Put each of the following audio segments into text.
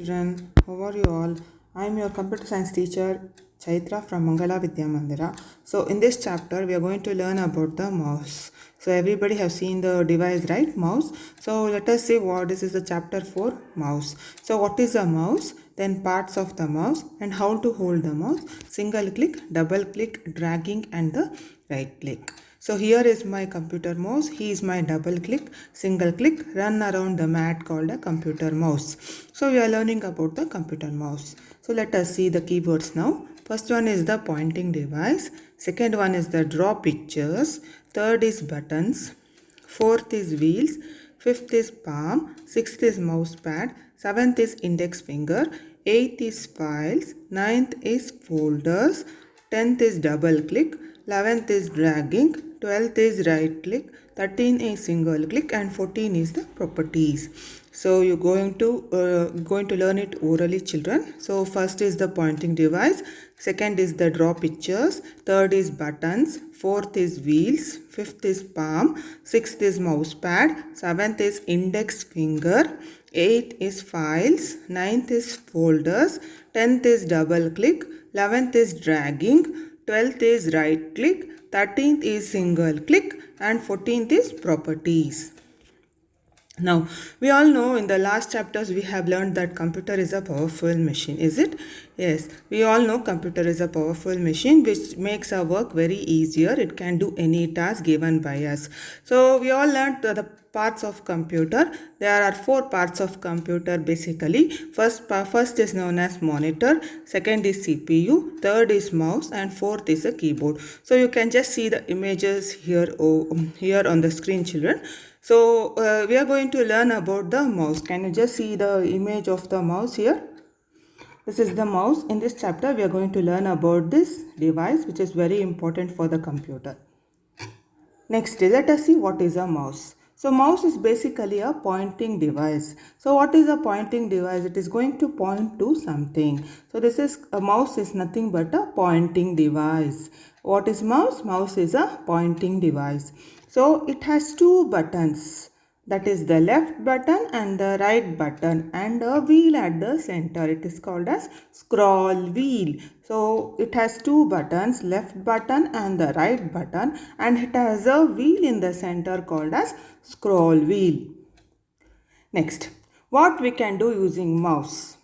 children, how are you all? I am your computer science teacher Chaitra from Mangala Vidya Mandira. So in this chapter we are going to learn about the mouse. So everybody have seen the device, right? Mouse. So let us see what this is the chapter for mouse. So what is a mouse? Then parts of the mouse and how to hold the mouse. Single click, double click, dragging and the right click. So here is my computer mouse. He is my double click, single click, run around the mat called a computer mouse. So we are learning about the computer mouse. So let us see the keywords now. First one is the pointing device. Second one is the draw pictures. Third is buttons. Fourth is wheels. Fifth is palm. Sixth is mouse pad. Seventh is index finger. Eighth is files. Ninth is folders. 10th is double click. 11th is dragging. 12th is right click. 13 is single click and 14 is the properties. So you're going to learn it orally, children. So first is the pointing device. Second is the draw pictures. Third is buttons. Fourth is wheels. Fifth is palm. Sixth is mouse pad. Seventh is index finger. Eighth is files. Ninth is folders. 10th is double click. 11th is dragging. 12th is right click. 13th is single click and 14th is properties. Now, we all know in the last chapters we have learned that computer is a powerful machine. Is it? Yes, we all know computer is a powerful machine which makes our work very easier. It can do any task given by us. So, we all learned the parts of computer. There are 4 parts of computer basically. First is known as monitor. Second is CPU. Third is mouse. And fourth is a keyboard. So, you can just see the images here on the screen, children. So we are going to learn about the mouse. Can you just see the image of the mouse here? This is the mouse. In this chapter we are going to learn about this device which is very important for the computer. Next, let us see what is a mouse. So mouse is basically a pointing device. So what is a pointing device? It is going to point to something. So this is a mouse is nothing but a pointing device. What is mouse? Mouse is a pointing device. So it has 2 buttons, that is the left button and the right button and a wheel at the center. It is called as scroll wheel. So it has 2 buttons, left button and the right button, and it has a wheel in the center called as scroll wheel. Next, what we can do using mouse?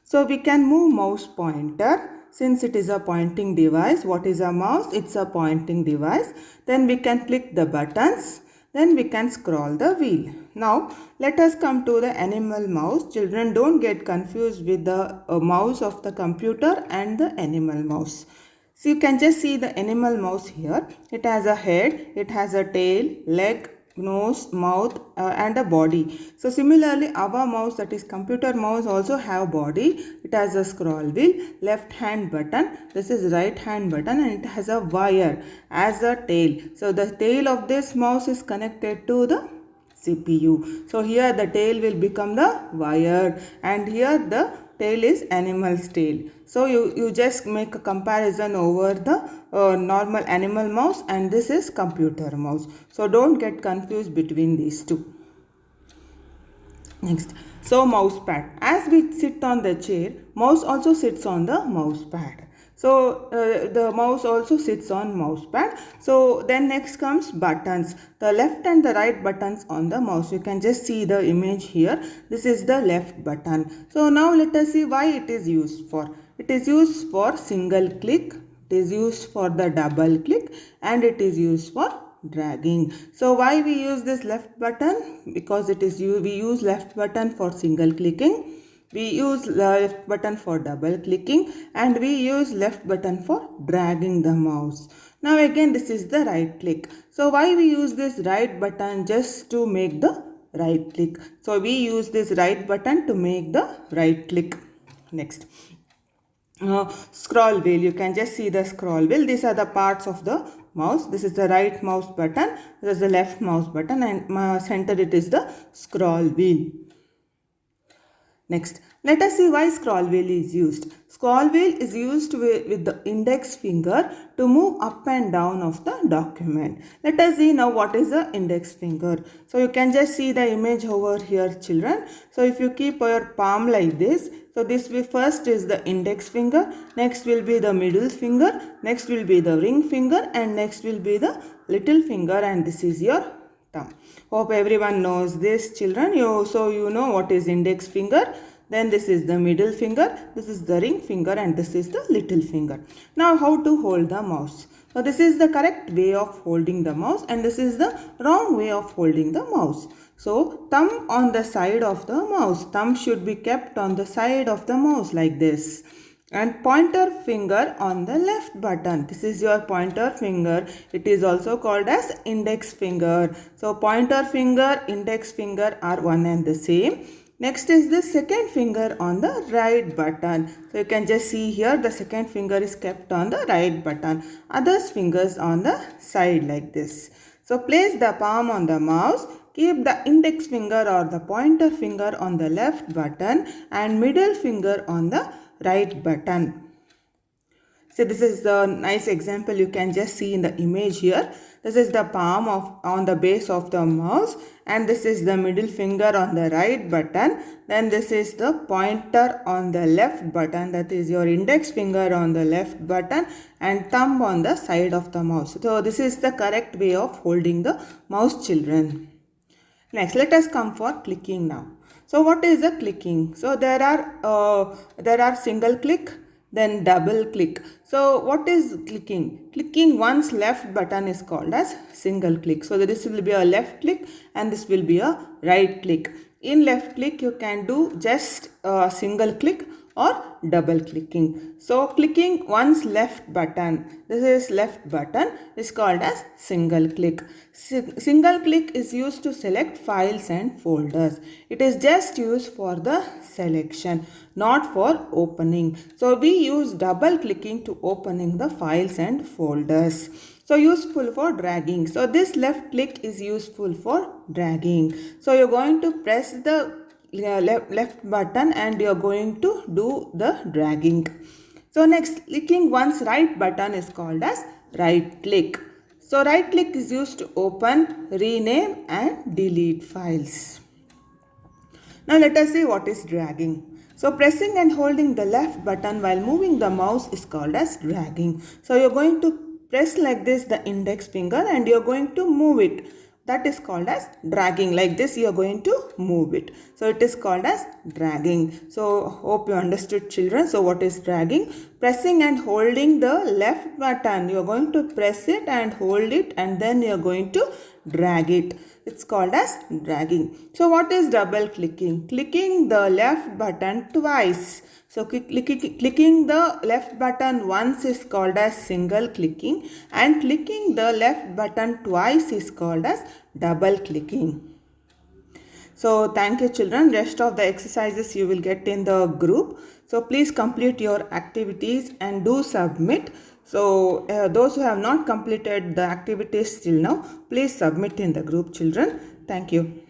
So we can move mouse pointer. Since it is a pointing device, what is a mouse? It's a pointing device. Then we can click the buttons. Then we can scroll the wheel. Now, let us come to the animal mouse. Children, don't get confused with the mouse of the computer and the animal mouse. So, you can just see the animal mouse here. It has a head, it has a tail, leg, nose, mouth and a body. So similarly our mouse, that is computer mouse, also have body. It has a scroll wheel, left hand button, this is right hand button, and it has a wire as a tail. So the tail of this mouse is connected to the CPU. So here the tail will become the wire and here the tail is animal's tail. So you just make a comparison over the normal animal mouse and this is computer mouse. So don't get confused between these two. Next, so mouse pad. As we sit on the chair, mouse also sits on the mouse pad. So the mouse also sits on mouse pad. So then next comes buttons. The left and the right buttons on the mouse. You can just see the image here. This is the left button. So now let us see why it is used for. It is used for single click. It is used for the double click and it is used for dragging. So why we use this left button? Because it is we use left button for single clicking. We use left button for double clicking and we use left button for dragging the mouse. Now again this is the right click. So why we use this right button? Just to make the right click. So we use this right button to make the right click. Next. Scroll wheel. You can just see the scroll wheel. These are the parts of the mouse. This is the right mouse button. This is the left mouse button and center it is the scroll wheel. Next, let us see why scroll wheel is used. Scroll wheel is used with the index finger to move up and down of the document. Let us see now what is the index finger. So you can just see the image over here, children. So if you keep your palm like this, so this will first is the index finger, next will be the middle finger, next will be the ring finger, and next will be the little finger, and this is your thumb. Hope everyone knows this, children. So you know what is index finger. Then this is the middle finger, this is the ring finger, and this is the little finger. Now how to hold the mouse. So this is the correct way of holding the mouse, and this is the wrong way of holding the mouse. So thumb on the side of the mouse. Thumb should be kept on the side of the mouse like this. And pointer finger on the left button. This is your pointer finger. It is also called as index finger. So pointer finger, index finger are one and the same. Next is the second finger on the right button. So you can just see here the second finger is kept on the right button. Others fingers on the side like this. So place the palm on the mouse. Keep the index finger or the pointer finger on the left button and middle finger on the right button. So this is the nice example you can just see in the image here. This is the palm on the base of the mouse, and this is the middle finger on the right button. Then this is the pointer on the left button, that is your index finger on the left button, and thumb on the side of the mouse. So this is the correct way of holding the mouse, children. Next, let us come for clicking now. So what is the clicking? So there are single click, then double click. So what is clicking? Clicking one's left button is called as single click. So this will be a left click and this will be a right click. In left click you can do just a single click or double clicking. So clicking one's left button, this is left button, is called as single click. Single click is used to select files and folders. It is just used for the selection, not for opening. So we use double clicking to opening the files and folders. So useful for dragging. So this left click is useful for dragging. So you're going to press the left button and you're going to do the dragging. So next, clicking one's right button is called as right click. So right click is used to open, rename and delete files. Now let us see what is dragging. So pressing and holding the left button while moving the mouse is called as dragging. So you're going to press like this the index finger and you're going to move it. That is called as dragging. Like this you are going to move it. So it is called as dragging. So hope you understood, children. So what is dragging? Pressing and holding the left button. You are going to press it and hold it and then you are going to drag it. It's called as dragging. So what is double clicking? Clicking the left button twice. So clicking the left button once is called as single clicking and clicking the left button twice is called as double clicking. So thank you, children. Rest of the exercises you will get in the group. So please complete your activities and do submit. So those who have not completed the activities till now, please submit in the group, children. Thank you.